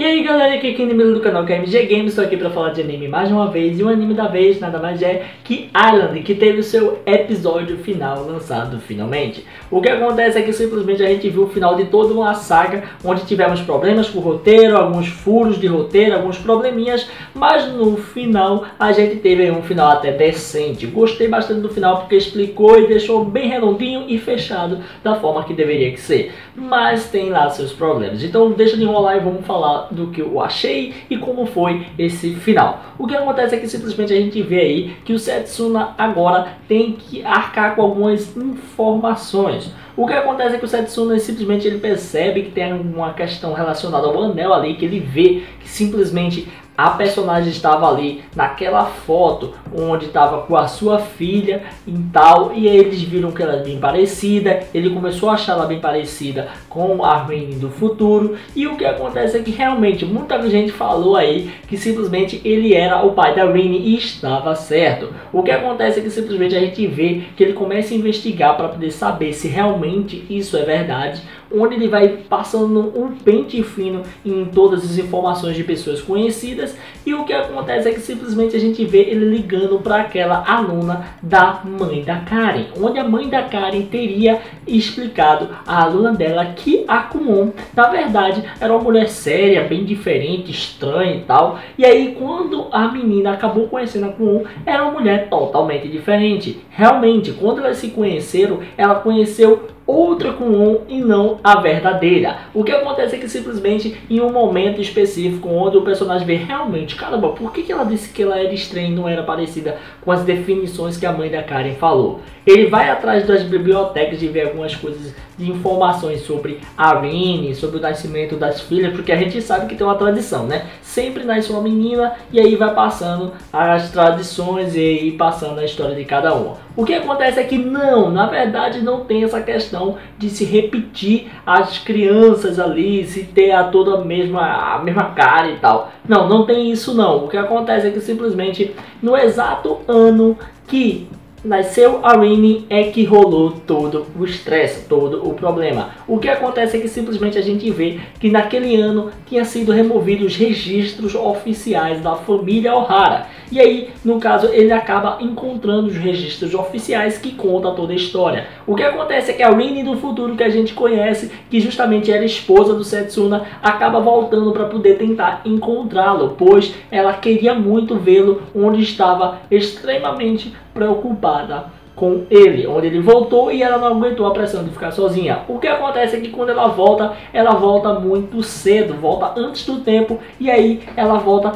aí galera, aqui é o Kenny do canal KMG Games, estou aqui para falar de anime mais uma vez, e o anime da vez nada mais é que Island, que teve o seu episódio final lançado finalmente. O que acontece é que simplesmente a gente viu o final de toda uma saga, onde tivemos problemas com o roteiro, alguns furos de roteiro, alguns probleminhas, mas no final a gente teve um final até decente. Gostei bastante do final porque explicou e deixou bem redondinho e fechado da forma que deveria que ser, mas tem lá seus problemas. Então deixa de enrolar e vamos falar do que eu achei e como foi esse final. O que acontece é que simplesmente a gente vê aí que o Setsuna agora tem que arcar com algumas informações. O que acontece é que o Setsuna simplesmente ele percebe que tem uma questão relacionada ao anel ali, que ele vê que simplesmente a personagem estava ali naquela foto onde estava com a sua filha e tal, e aí eles viram que ela é bem parecida, ele começou a achar ela bem parecida com a Rini do futuro, e o que acontece é que realmente muita gente falou aí que simplesmente ele era o pai da Rini e estava certo. O que acontece é que simplesmente a gente vê que ele começa a investigar para poder saber se realmente isso é verdade, onde ele vai passando um pente fino em todas as informações de pessoas conhecidas, e o que acontece é que simplesmente a gente vê ele ligando para aquela aluna da mãe da Karen, onde a mãe da Karen teria explicado à aluna dela que a Kumon, na verdade, era uma mulher séria, bem diferente, estranha e tal, e aí quando a menina acabou conhecendo a Kumon, era uma mulher totalmente diferente. Realmente, quando elas se conheceram, ela conheceu outra Kumon e não a verdadeira. O que acontece é que simplesmente em um momento específico onde o personagem vê realmente, caramba, por que ela disse que ela era estranha e não era parecida com as definições que a mãe da Karen falou? Ele vai atrás das bibliotecas de ver algumas coisas de informações sobre a Rini, sobre o nascimento das filhas, porque a gente sabe que tem uma tradição, né? Sempre nasce uma menina e aí vai passando as tradições e aí passando a história de cada uma. O que acontece é que não, na verdade não tem essa questão de se repetir as crianças ali, se ter a toda a mesma cara e tal. Não, não tem isso não. O que acontece é que simplesmente no exato ano que nasceu a Rini é que rolou todo o estresse, todo o problema. O que acontece é que simplesmente a gente vê que naquele ano tinha sido removido os registros oficiais da família Ohara. E aí, no caso, ele acaba encontrando os registros oficiais que contam toda a história. O que acontece é que a Rini do futuro que a gente conhece, que justamente era esposa do Setsuna, acaba voltando para poder tentar encontrá-lo, pois ela queria muito vê-lo, onde estava extremamente preocupada com ele, onde ele voltou e ela não aguentou a pressão de ficar sozinha. O que acontece é que quando ela volta muito cedo, volta antes do tempo, e aí ela volta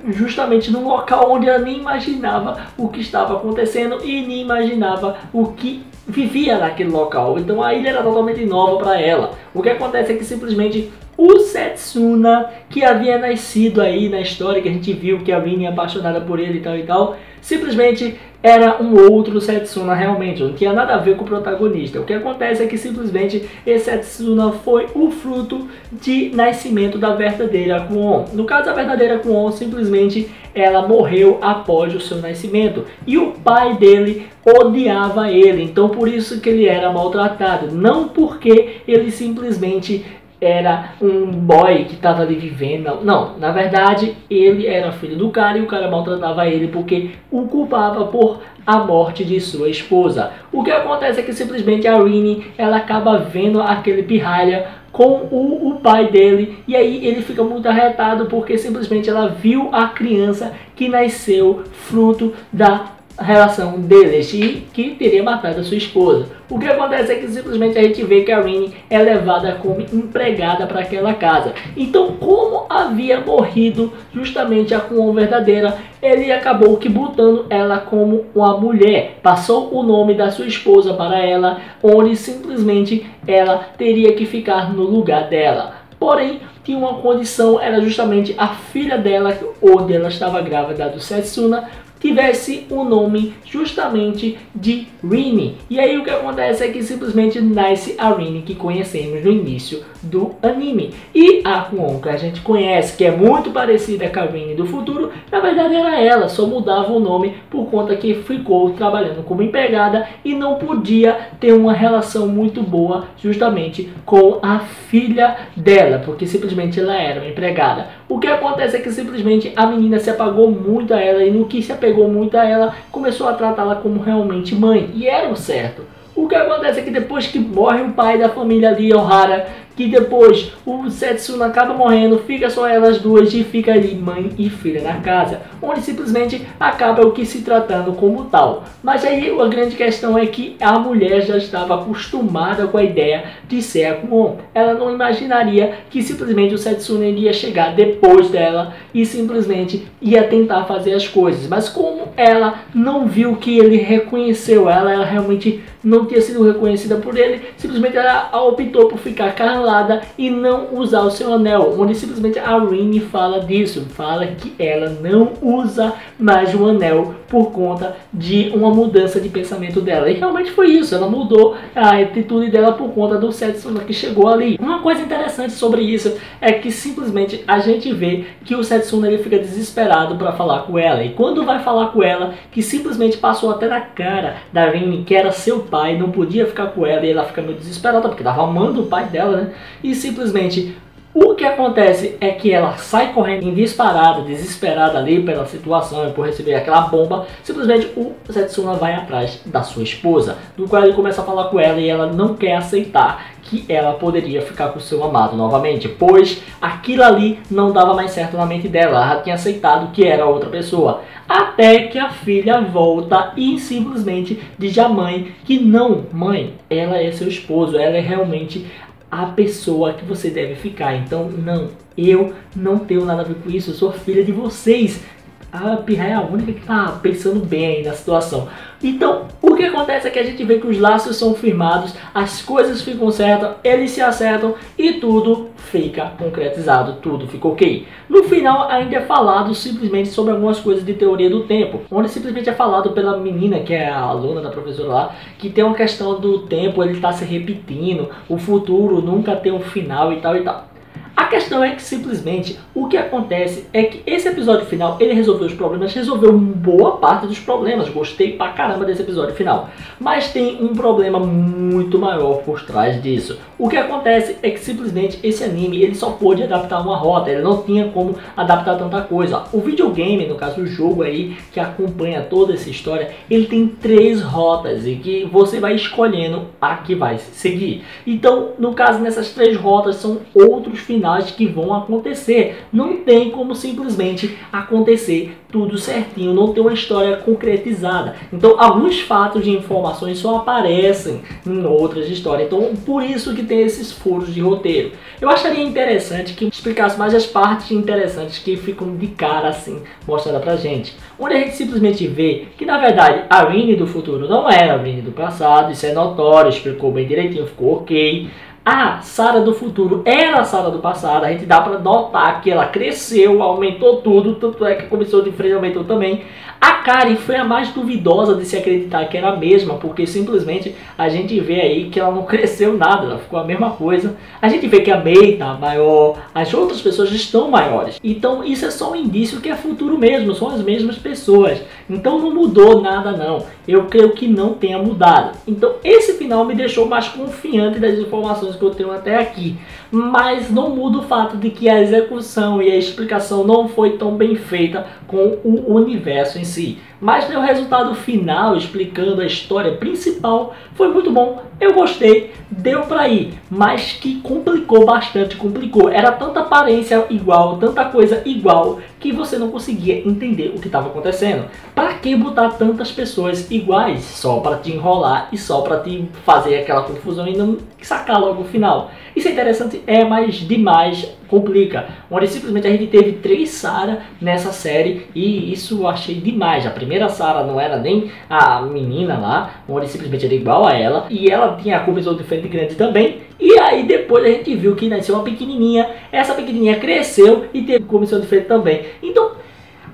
justamente num local onde ela nem imaginava o que estava acontecendo e nem imaginava o que vivia naquele local. Então a ilha era totalmente nova para ela. O que acontece é que simplesmente o Setsuna, que havia nascido aí na história, que a gente viu que a Rini é apaixonada por ele e tal, simplesmente era um outro Setsuna realmente, não tinha nada a ver com o protagonista. O que acontece é que simplesmente esse Setsuna foi o fruto de nascimento da verdadeira Kuon. No caso, a verdadeira Kuon simplesmente ela morreu após o seu nascimento e o pai dele odiava ele, então por isso que ele era maltratado, não porque ele simplesmente era um boy que estava ali vivendo, não, na verdade ele era filho do cara e o cara maltratava ele porque o culpava por a morte de sua esposa. O que acontece é que simplesmente a Rini ela acaba vendo aquele pirralha com o pai dele, e aí ele fica muito arretado porque simplesmente ela viu a criança que nasceu fruto da relação deles e que teria matado a sua esposa. O que acontece é que simplesmente a gente vê que a Rini é levada como empregada para aquela casa. Então, como havia morrido justamente a Kuon verdadeira, ele acabou que botando ela como uma mulher. Passou o nome da sua esposa para ela, onde simplesmente ela teria que ficar no lugar dela. Porém, tinha uma condição, era justamente a filha dela, onde ela estava grávida do Setsuna, tivesse o nome justamente de Rini. E aí o que acontece é que simplesmente nasce a Rini que conhecemos no início do anime. E a Kwon, que a gente conhece, que é muito parecida com a Rini do futuro, na verdade era ela, só mudava o nome por conta que ficou trabalhando como empregada e não podia ter uma relação muito boa justamente com a filha dela, porque simplesmente ela era uma empregada. O que acontece é que simplesmente a menina se apagou muito a ela, e no que se apegou muito a ela, começou a tratá-la como realmente mãe, e era o certo. O que acontece é que depois que morre o pai da família ali, Ohara, que depois o Setsuna acaba morrendo, fica só elas duas e fica ali mãe e filha na casa, onde simplesmente acaba o que se tratando como tal. Mas aí a grande questão é que a mulher já estava acostumada com a ideia de ser a Kwon. Ela não imaginaria que simplesmente o Setsuna iria chegar depois dela e simplesmente ia tentar fazer as coisas. Mas como ela não viu que ele reconheceu ela realmente não tinha sido reconhecida por ele, simplesmente ela optou por ficar calada e não usar o seu anel, onde simplesmente a Rini fala disso, fala que ela não usa mais o anel por conta de uma mudança de pensamento dela. E realmente foi isso, ela mudou a atitude dela por conta do Setsuna que chegou ali. Uma coisa interessante sobre isso é que simplesmente a gente vê que o Setsuna ele fica desesperado para falar com ela, e quando vai falar com ela, que simplesmente passou até na cara da Rini que era seu pai, não podia ficar com ela, e ela fica meio desesperada porque estava amando o pai dela, né? E simplesmente o que acontece é que ela sai correndo em disparada, desesperada ali pela situação e por receber aquela bomba. Simplesmente o Setsuna vai atrás da sua esposa, do qual ele começa a falar com ela, e ela não quer aceitar que ela poderia ficar com o seu amado novamente, pois aquilo ali não dava mais certo na mente dela. Ela já tinha aceitado que era outra pessoa, até que a filha volta e simplesmente diz à mãe que não, mãe, ela é seu esposo, ela é realmente a pessoa que você deve ficar. Então não, eu não tenho nada a ver com isso, eu sou filha de vocês. A Pirra é a única que tá pensando bem aí na situação. Então, o que acontece é que a gente vê que os laços são firmados, as coisas ficam certas, eles se acertam e tudo fica concretizado, tudo fica ok. No final ainda é falado simplesmente sobre algumas coisas de teoria do tempo, onde simplesmente é falado pela menina, que é a aluna da professora lá, que tem uma questão do tempo, ele tá se repetindo, o futuro nunca tem um final e tal e tal. A questão é que simplesmente o que acontece é que esse episódio final, ele resolveu os problemas, resolveu boa parte dos problemas. Gostei pra caramba desse episódio final. Mas tem um problema muito maior por trás disso. O que acontece é que simplesmente esse anime, ele só pôde adaptar uma rota, ele não tinha como adaptar tanta coisa. O videogame, no caso o jogo aí, que acompanha toda essa história, ele tem 3 rotas e que você vai escolhendo a que vai seguir. Então, no caso, nessas 3 rotas são outros finais que vão acontecer. Não tem como simplesmente acontecer tudo certinho, não tem uma história concretizada. Então alguns fatos de informações só aparecem em outras histórias. Então por isso que tem esses furos de roteiro. Eu acharia interessante que explicasse mais as partes interessantes que ficam de cara assim, mostrada pra gente. Onde a gente simplesmente vê que na verdade a Rini do futuro não era a Rini do passado, isso é notório, explicou bem direitinho, ficou ok. A Sarah do futuro era a Sarah do passado, a gente dá para notar que ela cresceu, aumentou tudo, tanto é que a comissão de freio aumentou também. A Karen foi a mais duvidosa de se acreditar que era a mesma, porque simplesmente a gente vê aí que ela não cresceu nada, ela ficou a mesma coisa. A gente vê que a Mei tá maior, as outras pessoas estão maiores. Então isso é só um indício que é futuro mesmo, são as mesmas pessoas. Então não mudou nada não, eu creio que não tenha mudado. Então esse final me deixou mais confiante das informações que eu tenho até aqui. Mas não muda o fato de que a execução e a explicação não foi tão bem feita com o universo em si. Mas o resultado final, explicando a história principal, foi muito bom. Eu gostei, deu pra ir, mas que complicou bastante, complicou. Era tanta aparência igual, tanta coisa igual, que você não conseguia entender o que estava acontecendo. Para que botar tantas pessoas iguais? Só para te enrolar e só para te fazer aquela confusão e não sacar logo o final. Isso é interessante, mas demais complica. Onde simplesmente a gente teve 3 Sarah nessa série e isso eu achei demais. A primeira Sarah não era nem a menina lá, onde simplesmente era igual a ela e ela tinha a comissão de frente grande também. E aí depois a gente viu que nasceu uma pequenininha, essa pequenininha cresceu e teve comissão de frente também. Então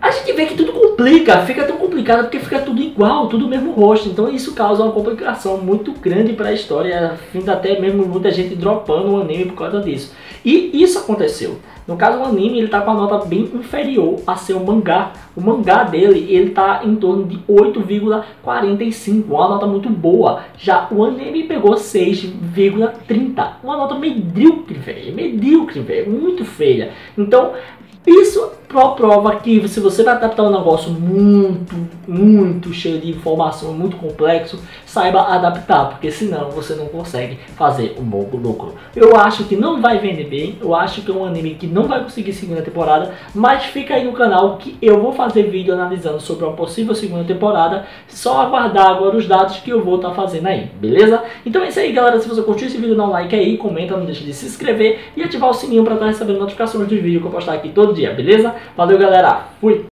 a gente vê que tudo complica, fica tão complicado porque fica tudo igual, tudo o mesmo rosto. Então isso causa uma complicação muito grande para a história, fim até mesmo muita gente dropando o anime por causa disso. E isso aconteceu. No caso, o anime ele tá com a nota bem inferior a seu mangá. O mangá dele ele tá em torno de 8,45, uma nota muito boa. Já o anime pegou 6,30, uma nota medíocre, velho, muito feia. Então isso prova que se você vai adaptar um negócio muito cheio de informação, muito complexo, saiba adaptar, porque senão você não consegue fazer um bom lucro. Eu acho que não vai vender bem, eu acho que é um anime que não vai conseguir segunda temporada, mas fica aí no canal que eu vou fazer vídeo analisando sobre uma possível segunda temporada, só aguardar agora os dados que eu vou estar fazendo aí, beleza? Então é isso aí, galera, se você curtiu esse vídeo, dá um like aí, comenta, não deixe de se inscrever e ativar o sininho para estar recebendo notificações dos vídeos que eu postar aqui todo dia, beleza? Valeu, galera. Fui!